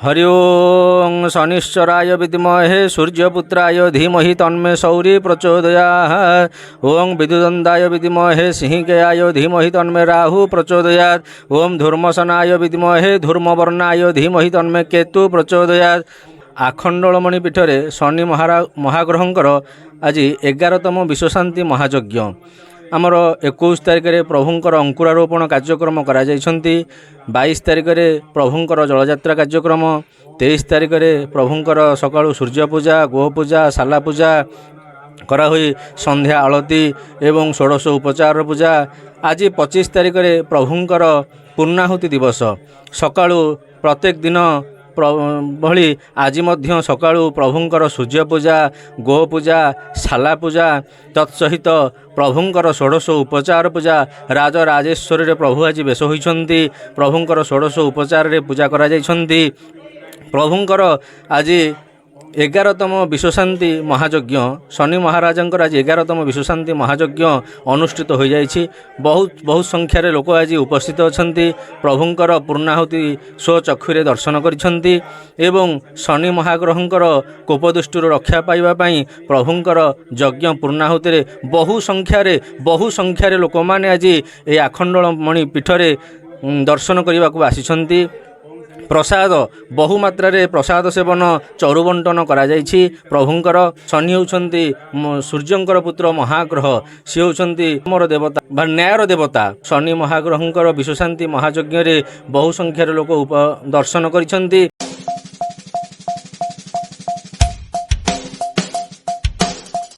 हरि ओं शनिश्चराय विद्महे सूर्यपुत्राय धीमहि तन्मे सौरी प्रचोदयात्। ओं विद्युदन्ताय विद्महे सिंहिकाय धीमहि तन्मे राहु प्रचोदयात्। ओं धूर्मसनाय विद्महे धूर्मवर्णाय धीमहि तन्मे केतु प्रचोदयात्। आखंडलमणि पीठरे शनि महाग्रहंकर आज 11तम विश्वशांति महायज्ञ आमर 21 तारिख में प्रभुंकर अंकुरारोपण कार्यक्रम करा 22 तारिख में प्रभुंकर जलयात्रा कार्यक्रम 23 तारिख में प्रभुंकर सकाळु सूर्य पूजा गोपूजा शाला पूजा करा हुई संध्या आलती एवं 16 उपचार पूजा। आज 25 तारिख में प्रभुंकर पूर्णाहुति दिवस सकाळु प्रत्येक दिन भली आज मध्य सकाळु प्रभुंकर सूर्य पूजा गोपूजा शाला पूजा तत्सहित प्रभुंकर 16 उपचार पूजा राजराजेश्वरी प्रभु आज बेश होइछन्ति। प्रभुंकर 16 उपचार पूजा करा जाइछन्ति। प्रभुंकर आज 11तम विश्वशांति महायज्ञ शनि महाराजंकर आज 11तम विश्वशांति महायज्ञ अनुष्ठित हो जाइछि। बहुत संख्यार लोक आज उपस्थित अछन्ति। प्रभुंकर पूर्णाहुति स्वचक्षुरे दर्शन करिछन्ति एवं शनि महाग्रहंकर कोपदृष्टि रक्षा पाइबा पई प्रभुंकर यज्ञ पूर्णाहुति बहु संख्यार लोक माने आज ए आखंडलमणि पीठरे दर्शन करने को आसिछन्ति। प्रसाद बहुमात्रा प्रसाद सेवन चरु बंटन करा जाइछि। प्रभुंकर शनि होउछन्ति सूर्यंकर पुत्र महाग्रह सी होउछन्ति मोर देवता बा न्यायर देवता। शनि महाग्रहंकर विश्वशांति महायज्ञ रे बहु संख्यार लोक दर्शन करिछन्ति।